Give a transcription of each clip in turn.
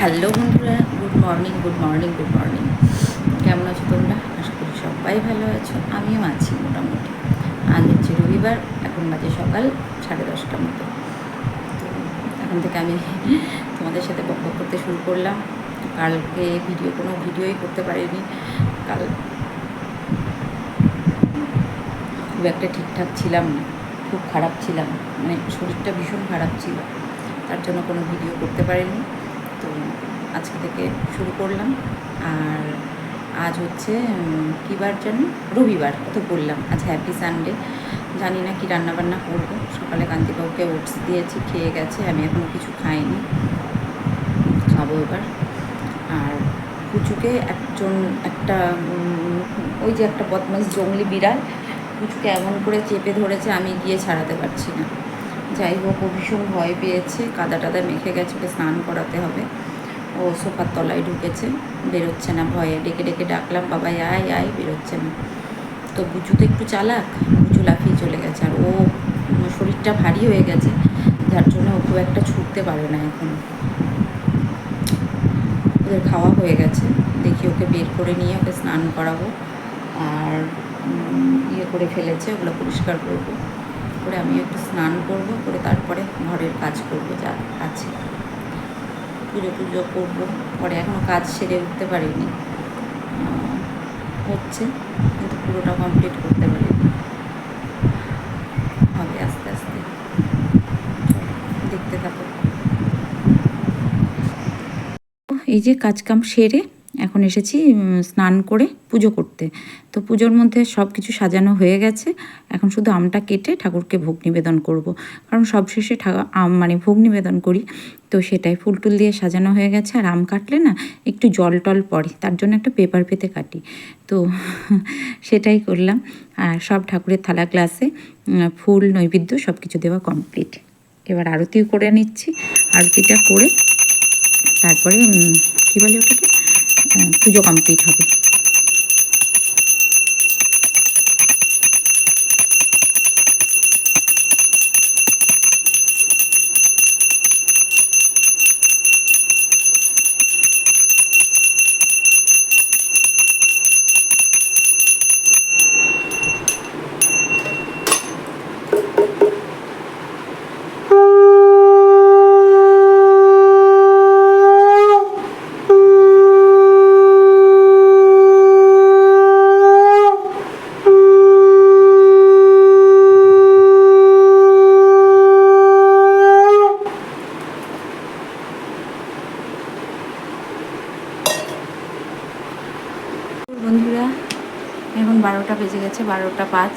Hello বন্ধুরা, good morning good morning good morning. কেমন আছো তোমরা? আশা করি সবাই ভালো আছো, আমিও আছি মোটামুটি। আজ হচ্ছে রবিবার, এখন বাজে সকাল 10:30 মতো। তো এখন থেকে আমি তোমাদের সাথে বক বক করতে শুরু করলাম। কালকে কোনো ভিডিওই করতে পারিনি। কাল খুব একটা ঠিকঠাক ছিলাম না, খুব খারাপ ছিলাম, মানে শরীরটা ভীষণ খারাপ ছিল, তার জন্য কোনো ভিডিও করতে পারিনি। তো আজকে থেকে শুরু করলাম। আর আজ হচ্ছে কী বার জানি, রবিবার, কত বললাম। আজ হ্যাপি সানডে। জানি না কি রান্নাবান্না করবো। সকালে কান্তিবাবুকে ওটস দিয়েছি, খেয়ে গেছে, আমি এখনও কিছু খাইনি, খাবো এবার। আর পুচুকে একটা ওই যে একটা বদমাইশ জঙ্গলি বিড়াল পুচুকে এমন করে চেপে ধরেছে, আমি গিয়ে ছাড়াতে পারছি না। যাই হোক, ও ভীষণ ভয় পেয়েছে, কাদা টাদা মেখে গেছে, ওকে স্নান করাতে হবে। ও সোফার তলায় ঢুকেছে, বেরোচ্ছে না, ভয়ে ডেকে ডেকে ডাকলাম, বাবা আয় আয়, বেরোচ্ছে না। তো বুচু তো একটু চালাক, বুচু লাফিয়ে চলে গেছে। আর ও শরীরটা ভারী হয়ে গেছে, যার জন্য ও খুব একটা ছুটতে পারে না এখন। ওদের খাওয়া হয়ে গেছে, দেখি ওকে বের করে নিয়ে ওকে স্নান করাবো। আর ইয়ে করে ফেলেছে, ওগুলো পরিষ্কার করবো, করে আমি একটু স্নান করবো, করে তারপরে ঘরের কাজ করবো যা আছে, পুজো টুজো করবো। পরে এখনও কাজ সেরে উঠতে পারিনি, হচ্ছে, কিন্তু পুরোটা কমপ্লিট করতে পারিনি, হবে আস্তে আস্তে। দেখতে থাকো। এই যে কাজকাম সেরে এখন এসেছি স্নান করে পুজো করতে। তো পুজোর মধ্যে সব কিছু সাজানো হয়ে গেছে, এখন শুধু আমটা কেটে ঠাকুরকে ভোগ নিবেদন করব। কারণ সবশেষে মানে ভোগ নিবেদন করি, তো সেটাই ফুল টুল দিয়ে সাজানো হয়ে গেছে। আর আম কাটলে না একটু জল টল পড়ে, তার জন্য একটা পেপার পেতে কাটি, তো সেটাই করলাম। আর সব ঠাকুরের থালা গ্লাসে ফুল নৈবেদ্য সব কিছু দেওয়া কমপ্লিট। এবার আরতিও করে নিচ্ছি, আরতিটা করে তারপরে কী বলে ওটাকে, পুজো কমপ্লিট হবে। বন্ধুরা, এখন 12টা বেজে গেছে, 12টা 5।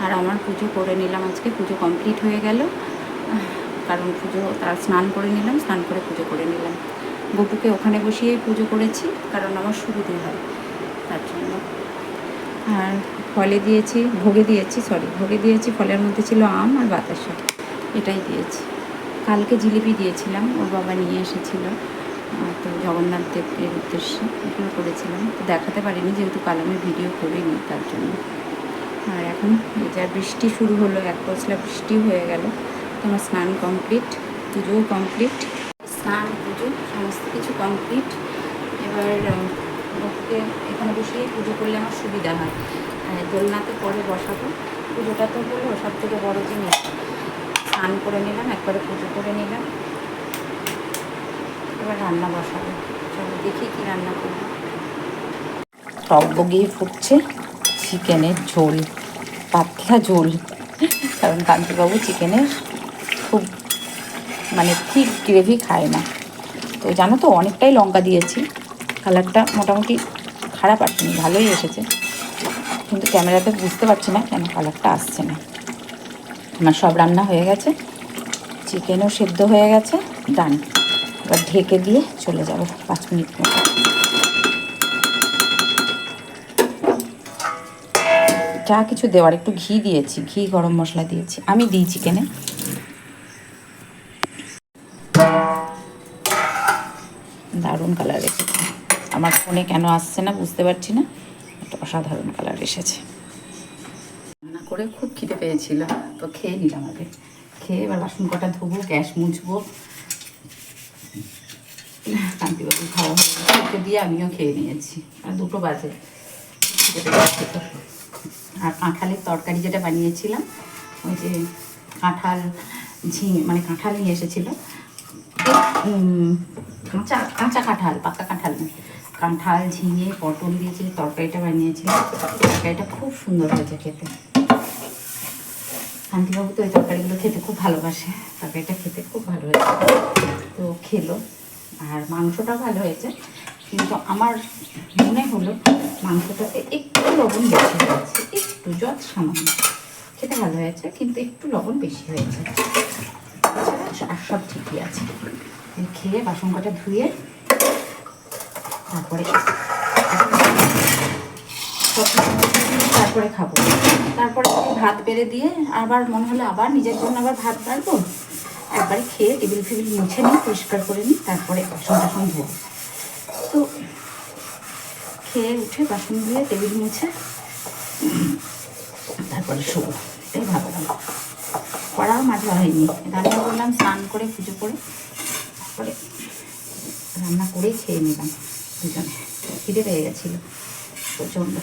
আর আমার পুজো করে নিলাম, আজকে পুজো কমপ্লিট হয়ে গেল। কারণ পুজো তার স্নান করে নিলাম, স্নান করে পুজো করে নিলাম। বপুকে ওখানে বসিয়েই পুজো করেছি, কারণ আমার সুবিধে হয় তার জন্য। আর ফলে দিয়েছি, ভোগে দিয়েছি, ফলের মধ্যে ছিল আম আর বাতাসা, এটাই দিয়েছি। কালকে জিলিপি দিয়েছিলাম, ওর বাবা নিয়ে এসেছিলো, তো জগন্নাথ দেবের উদ্দেশ্যে এগুলো করেছিলাম, তো দেখাতে পারিনি যেহেতু কাল আমি ভিডিও করিনি, তার জন্য। আর এখন এই যা বৃষ্টি শুরু হলো, এক পশলা বৃষ্টি হয়ে গেল। তোমার স্নান কমপ্লিট, পুজোও কমপ্লিট, স্নান পুজো সমস্ত কিছু কমপ্লিট। এবার ওকে এখানে বসেই পুজো করলে আমার সুবিধা হয়, দোলনাতে পরে বসাবো। পুজোটা তো হলো সব থেকে বড়ো জিনিস। স্নান করে নিলাম, একবারে পুজো করে নিলাম, এবার রান্না বসাবো। চলো দেখি কি রান্না করবো। টক বগিয়ে ফুটছে চিকেনের ঝোল, পাতলা ঝোল, কারণ কান্তিবাবু চিকেনের খুব মানে ঠিক গ্রেভি খায় না। তো জানো তো, অনেকটাই লঙ্কা দিয়েছি, কালারটা মোটামুটি খারাপ আসেনি, ভালোই এসেছে, কিন্তু ক্যামেরাতে বুঝতে পারছি না কেন কালারটা আসছে না। আমার সব রান্না হয়ে গেছে, চিকেনও সেদ্ধ হয়ে গেছে, ডান। এবার ঢেকে দিয়ে চলে যাব 5 মিনিট মতো। যা কিছু দেওয়ার, একটু ঘি দিয়েছি, ঘি গরম মশলা দিয়েছি, আমি দিই চিকেনে। দারুণ কালার এসেছে, আমার ফোনে কেন আসছে না বুঝতে পারছি না, একটা অসাধারণ কালার এসেছে। রান্না করে খুব খিদে পেয়েছিল, তো খেয়ে নিলাম আগে। খেয়ে এবার বাসন কটা ধোবো, গ্যাস মুছবো, কান্তিবাবু খাওয়া হয়ে দিয়ে আমিও খেয়ে নিয়েছি, আর 2টো বাজে। আর কাঁঠালের তরকারি যেটা বানিয়েছিলাম, ওই যে কাঁঠাল মানে কাঁঠাল নিয়ে এসেছিলো, কাঁচা কাঁচা কাঁঠাল, পাকা কাঁঠাল নয়, কাঁঠাল ঝিঙে পটল দিয়ে যে তরকারিটা বানিয়েছিলাম, তরকারিটা খুব সুন্দর হয়েছে খেতে। কান্তিবাবু তো ওই তরকারিগুলো খেতে খুব ভালোবাসে, তরকারিটা খেতে খুব ভালো হয়েছে, তো খেলো। আর মাংসটাও ভালো হয়েছে, কিন্তু আমার মনে হলো মাংসটাতে একটু লবণ বেশি হয়েছে, একটু যত সামান্য। খেতে ভালো হয়েছে, কিন্তু একটু লবণ বেশি হয়েছে, আর সব ঠিকই আছে। খেয়ে বাসন কটা ধুয়ে তারপরে খাবো। তারপরে ভাত বেড়ে দিয়ে আবার মনে হলো আবার নিজের জন্য আবার ভাত বাড়বো, একবারে খেয়ে টেবিল ফেবিল মুছে নিই, পরিষ্কার করে নিই, তারপরে বাসন টাসন ধোবো। তো খেয়ে উঠে বাসন ধুয়ে টেবিল মুছে তারপরে শোবো, এটাই ভাবলাম। কড়াও মাজা হয়নি, রান্না করলাম স্নান করে পুজো করে, তারপরে রান্না করেই খেয়ে নিলাম দুজনে। খিদে পেয়ে গেছিলো প্রচণ্ড।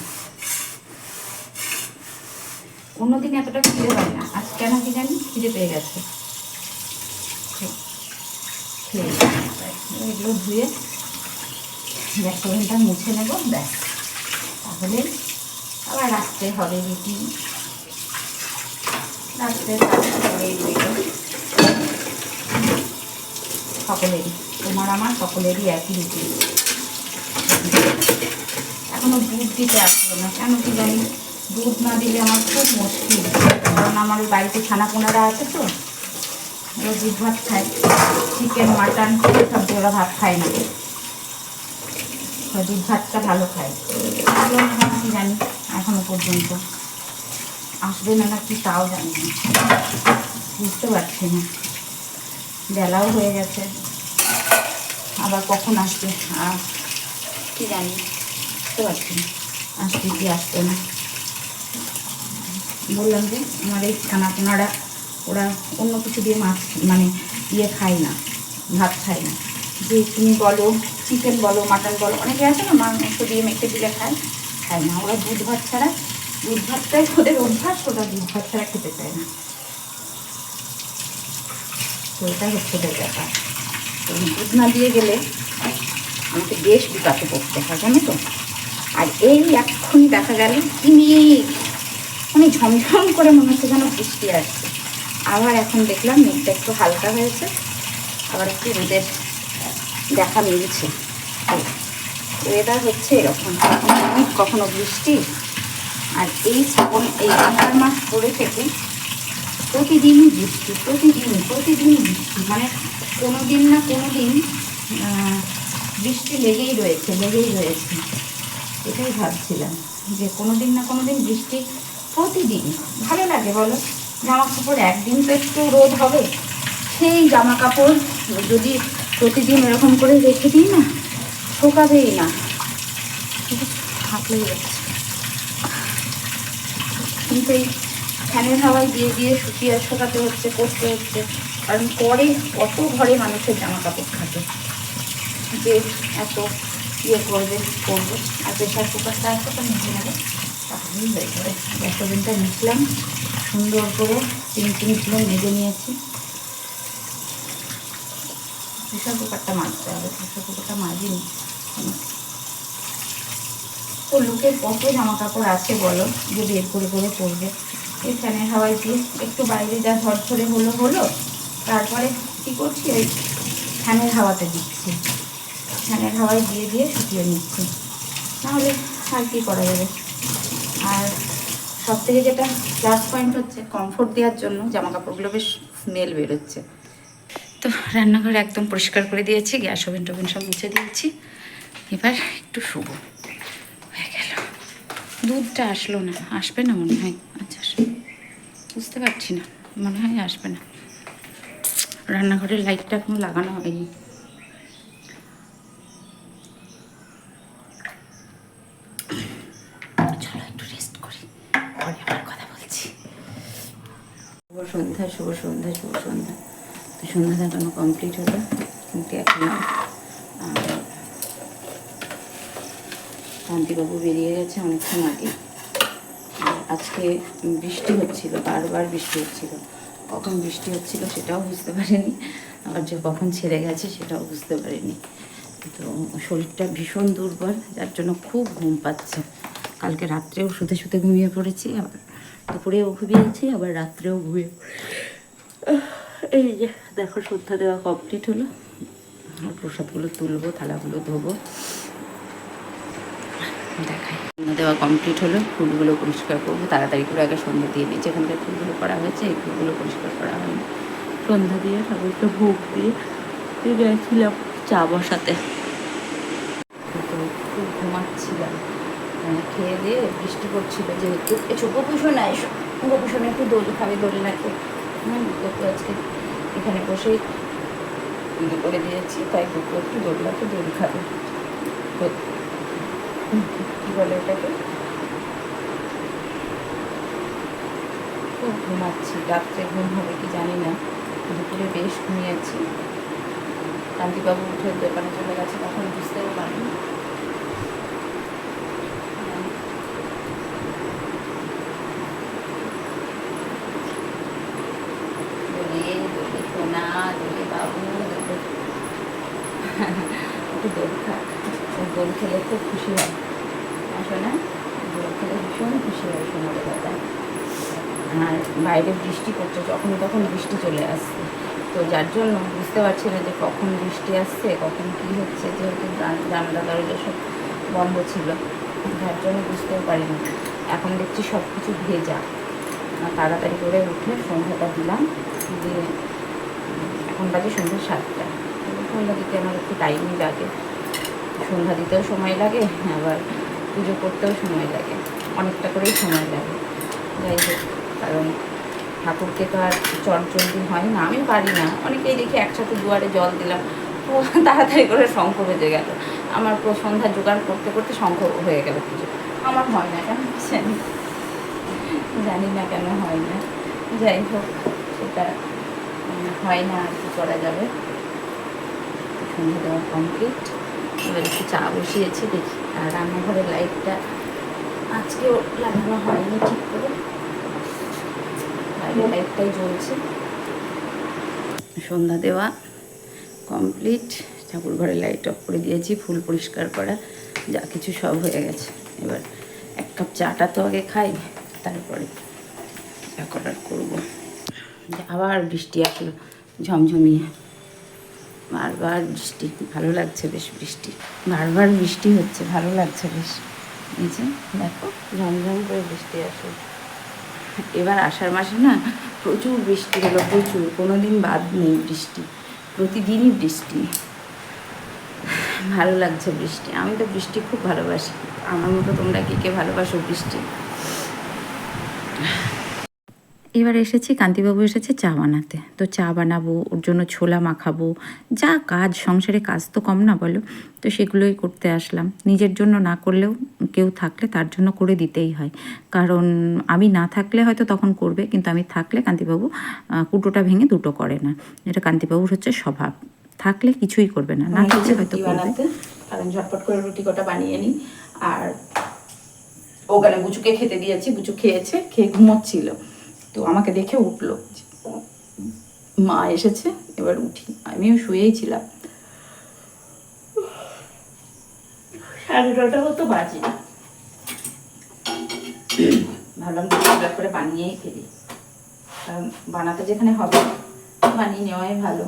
অন্যদিন এতটা খিদে হয় না, আজ কেন কি জানি খিদে পেয়ে গেছে। খেয়ে এগুলো ধুয়ে গ্যাস ওভেনটা মুছে নেব, ব্যাস। তাহলে আবার রাত্রে হবে রুটি, রাত্রে সকলেরই, তোমার আমার সকলেরই একই রুটি। এখনো দুধ দিতে আসলো না, কেন কি জানি। দুধ না দিলে আমার খুব মুশকিল, কারণ আমার ওই বাড়িতে ছানাপোনারা আছে তো, ওরা দুধ ভাত খায়, চিকেন মাটন সবজি ওরা ভাত খায় না, দুধ ভাতটা ভালো খায়। কি জানি এখনো পর্যন্ত আসবে না কি তাও জানি না, বুঝতে পারছি না। বেলাও হয়ে গেছে, আবার কখন আসবে আর কি জানি, বুঝতে পারছি না আসবে কি আসবে না। বললাম যে আমার এই ছানাপোনারা ওরা অন্য কিছু দিয়ে মাছ মানে ইয়ে খায় না, ভাত খায় না। যে তুমি বলো চিকেন বলো মাটন বলো, অনেকে আছে না মাংস দিয়ে মেখে দিলে খায় না, ওরা দুধ ভাত ছাড়া, দুধ ভাতটাই ওদের অভ্যাস, ওরা দুধ ভাত ছাড়া খেতে চায় না। তো এটাই হচ্ছে ওদের ব্যাপার। তো দুধ না দিয়ে গেলে আমাকে বেশ বিপাকে পড়তে হয়, জানো তো। আর এই এক্ষুনি দেখা গেল কি মেঘ, মানে ঝমঝম করে মনে হচ্ছে যেন বৃষ্টি আসছে। আবার এখন দেখলাম মেঘটা একটু হালকা হয়েছে, আবার একটু রোদের দেখা মিলছে। ওয়েদার হচ্ছে এরকম, কখনো বৃষ্টি। আর এই আষাঢ় মাস পরে থেকে প্রতিদিনই বৃষ্টি, প্রতিদিন বৃষ্টি, মানে কোনো দিন না কোনো দিন বৃষ্টি লেগেই রয়েছে। এটাই ভাবছিলাম যে কোনো দিন না কোনো দিন বৃষ্টি প্রতিদিন। ভালো লাগে বলো, জামা কাপড় একদিন তো একটু রোদ হবে, সেই জামা কাপড় যদি প্রতিদিন এরকম করে রেখে দিই না, শোকাবেই না। হাত লেগে যাচ্ছে, কিন্তু এই ফ্যানের হাওয়ায় দিয়ে দিয়ে শোকাতে হচ্ছে, করতে হচ্ছে। কারণ পরে কত ঘরে মানুষের জামা কাপড় থাকে যে এত ইয়ে করবে। আর প্রেশার কুকারটা আছে তো নিয়ে নেবে, তাহলেই হয়ে যাবে। গ্যাস ওভেনটা নিচ্ছিলাম সুন্দর করে 3 কিলো মেজে নিয়েছি। প্রেশার কুকারটা মাজতে হবে, প্রেশার কুকারটা মাজিনি। তো লোকের কত জামা কাপড় আছে বলো, যে বের করে করে পরবে। এই ফ্যানের হাওয়ায় দিয়ে একটু বাইরে যা ঝরঝরে হলো, তারপরে কী করছি, ওই ফ্যানের হাওয়াতে দিচ্ছি, ফ্যানের হাওয়ায় দিয়ে দিয়ে শুকিয়ে নিচ্ছি। নাহলে আর কী করা যাবে। আর সব থেকে যেটা প্লাস পয়েন্ট হচ্ছে, কমফোর্ট দেওয়ার জন্য জামা কাপড়গুলো বেশ স্মেল বেরোচ্ছে। তো রান্নাঘর একদম পরিষ্কার করে দিয়েছি, গ্যাস ওভেন টোভেন সব মুছে দিয়েছি। এবার একটু শুবো, হয়ে গেল। দুধটা আসলো না, আসবে না মনে হয়। আচ্ছা, বুঝতে পারছি না, মনে হয় আসবে না। রান্নাঘরের লাইটটা এখনো লাগানো হয়নি। চলো একটু রেস্ট করি, পরে আবার কথা বলছি। শুভ সন্ধ্যা। তো সন্ধ্যা দেখানো কমপ্লিট হলো, কিন্তু এখন কান্তিবাবু বেরিয়ে গেছে অনেকক্ষণ আগে। আজকে বৃষ্টি হচ্ছিল, বারবার বৃষ্টি হচ্ছিল। কখন বৃষ্টি হচ্ছিল সেটাও বুঝতে পারিনি, আবার যে কখন ছেড়ে গেছে সেটাও বুঝতে পারিনি। তো শরীরটা ভীষণ দুর্বল, যার জন্য খুব ঘুম পাচ্ছে। কালকে রাত্রেও শুতে শুতে ঘুমিয়ে পড়েছি, আবার দুপুরেও ঘুমিয়েছি, আবার রাত্রেও ঘুমিয়ে। এই যে দেখো সন্ধ্যা দেওয়া কমপ্লিট হলো। প্রসাদগুলো তুলবো, থালাগুলো ধোবো, দেখাই। সন্ধ্যা দেওয়া কমপ্লিট হলো, ফুলগুলো পরিষ্কার করবো তাড়াতাড়ি করে। আগে সন্ধ্যা দিয়ে নিই, যেখানকার ফুলগুলো করা হয়েছে এই ফুলগুলো পরিষ্কার করা হয়নি। সন্ধ্যা দিয়ে ঠাকুরকে ভোগ দিয়ে গেছিলাম চা বসাতে। তো খুব ঘুমাচ্ছিলাম, খেয়ে দিয়ে বৃষ্টি পড়ছিল যেহেতু। এসো গোপুষণ, এসো গোপুষণ, একটু দোল খাবে, দোল নাকে। গোপু আজকে এখানে বসেই পুজো করে দিয়েছি, তাই গোপু একটু দোল নাকে দোল খাবে। কী বলে ওটাকে? খুব ঘুমাচ্ছি, রাত্রে ঘুম হবে কি জানি না। দুপুরে বেশ ঘুমিয়েছি। কান্তিবাবু উঠে দোকানে চলে গেছে, তখন বুঝতেও পারিনি। সোনা দোলে বাবু একটু দোল খা, দোল খেলে খুব খুশি হয় সোনা, দোল খেলে ভীষণ খুশি হয় সোনার দাদা। আর বাইরে বৃষ্টি পড়ছে, যখন তখন বৃষ্টি চলে আসছে, তো যার জন্য বুঝতে পারছি না যে কখন বৃষ্টি আসছে কখন কী হচ্ছে, যেহেতু জানলা দরজা সব বন্ধ ছিল, যার জন্য বুঝতেও পারিনি। এখন দেখছি সব কিছু ভেজা। তাড়াতাড়ি করে উঠে সন্ধ্যাটা দিলাম, দিয়ে এখন বাজে সন্ধ্যা 7টা। সন্ধ্যা দিতে আমার একটু টাইমই লাগে, সন্ধ্যা দিতেও সময় লাগে, আবার পুজো করতেও সময় লাগে, অনেকটা করেই সময় লাগে। যাই হোক, কারণ ঠাকুরকে তো আর চটজলদি হয় না, আমি পারি না। অনেকেই দেখি একসাথে দুয়ারে জল দিলাম, তো তাড়াতাড়ি করে শঙ্খ বেজে গেল। আমার সন্ধ্যা জোগাড় করতে করতে শঙ্খ হয়ে গেল পুজো। আমার হয় না কেন জানি না কেন হয় না। যাই হোক, সেটা হয় না, আর কি করা যাবে। সন্ধ্যা দেওয়া কমপ্লিট, এবার একটু চা বসিয়েছি দেখি। আর রান্নাঘরের লাইটটা আজকেও লাগানো হয়নি ঠিক করে, বাইরের লাইটটাই জ্বলছে। সন্ধ্যা দেওয়া কমপ্লিট, ঠাকুর ঘরে লাইট অফ করে দিয়েছি, ফুল পরিষ্কার করা যা কিছু সব হয়ে গেছে। এবার 1 কাপ চাটা তো আগে খাই, তারপরে যা করার করবো। আবার বৃষ্টি আসলো ঝমঝমিয়ে, বারবার বৃষ্টি, ভালো লাগছে বেশ। বৃষ্টি বারবার বৃষ্টি হচ্ছে, ভালো লাগছে বেশ। এই যে দেখো ঝমঝম করে বৃষ্টি আসে। এবার আষাঢ় মাসে না প্রচুর বৃষ্টি হলো, প্রচুর, কোনো দিন বাদ নেই বৃষ্টি, প্রতিদিনই বৃষ্টি। ভালো লাগছে বৃষ্টি, আমি তো বৃষ্টি খুব ভালোবাসি। আমার মতো তোমরা কে কে ভালোবাসো বৃষ্টি? এবার এসেছি, কান্তিবাবু এসেছে চা বানাতে, তো চা বানাবো, ওর জন্য ছোলা মাখাবো, যা কাজ, সংসারে কাজ তো কম না বলো, তো সেগুলোই করতে আসলাম। নিজের জন্য না করলেও কেউ থাকলে তার জন্য করে দিতেই হয়, কারণ আমি না থাকলে হয়তো তখন করবে, কিন্তু আমি থাকলে কান্তিবাবু কুটোটা ভেঙে দুটো করে না। এটা কান্তিবাবুর হচ্ছে স্বভাব, থাকলে কিছুই করবে না, না থাকলে হয়তো করবে। কারণ ঝটপট করে রুটি কটা বানিয়ে নিই। আর ওখানে বুচুকে খেতে দিয়েছি, বুচু খেয়েছে, খেয়ে ঘুমোচ্ছিল, তো আমাকে দেখে উঠলো, মা এসেছে, এবার উঠি। আমিও শুয়েই ছিলাম, 9:30 মতো বাজে। ভাবলাম টুকটাক করে বানিয়েই ফেলি, কারণ বানাতে যেখানে হবে বানিয়ে নেওয়াই ভালো।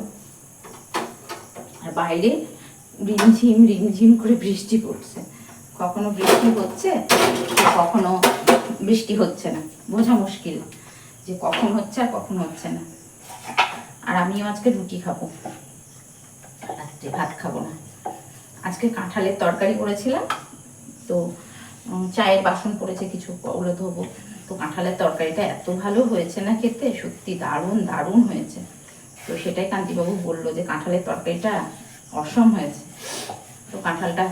আর বাইরে রিমঝিম রিমঝিম করে বৃষ্টি পড়ছে, কখনো বৃষ্টি হচ্ছে কখনো বৃষ্টি হচ্ছে না, বোঝা মুশকিল যে কখন হচ্ছে আর কখন হচ্ছে না। আর আমিও আজকে রুটি খাবো, রাত্রে ভাত খাবো না। আজকে কাঁঠালের তরকারি করেছিলাম, তো চায়ের বাসন পড়েছে কিছু, ওগুলো ধোবো। তো কাঁঠালের তরকারিটা এত ভালো হয়েছে না খেতে, সত্যি দারুণ দারুণ হয়েছে। তো সেটাই কান্তিবাবু বললো যে কাঁঠালের তরকারিটা অসম হয়েছে। তো কাঁঠালটা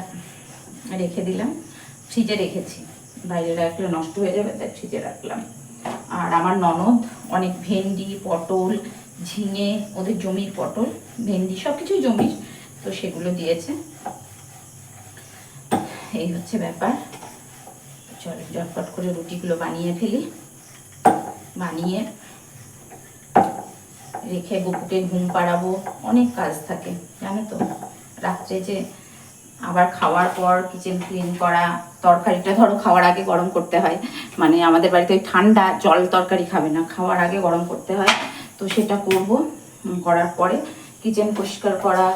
রেখে দিলাম, ফ্রিজে রেখেছি, বাইরে রাখলে নষ্ট হয়ে যাবে, তাই ফ্রিজে রাখলাম। আর আমার ননদ অনেক ভেন্ডি, পটল, ঝিঙে, ওদের জমির পটল, ভেন্ডি সব কিছুই জমির, তো সেগুলো দিয়েছে। এই হচ্ছে ব্যাপার। চলো ঝটপট করে রুটিগুলো বানিয়ে ফেলি, বানিয়ে রেখে গপুকে ঘুম পাড়াবো। অনেক কাজ থাকে জানো তো, রাত্রে যে আবার খাওয়ার পর কিচেন ক্লিন করা, তরকারিটা ধরো খাওয়ার আগে গরম করতে হয়, মানে আমাদের বাড়িতে ওই ঠান্ডা জল তরকারি খাবে না, খাওয়ার আগে গরম করতে হয়, তো সেটা করব। করার পরে কিচেন পরিষ্কার করা,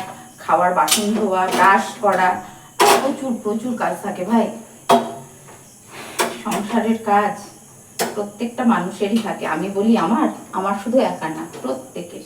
খাওয়ার বাসন ধোয়া, ব্রাশ করা, প্রচুর প্রচুর কাজ থাকে ভাই। সংসারের কাজ প্রত্যেকটা মানুষেরই থাকে। আমি বলি আমার শুধু একা না, প্রত্যেকের।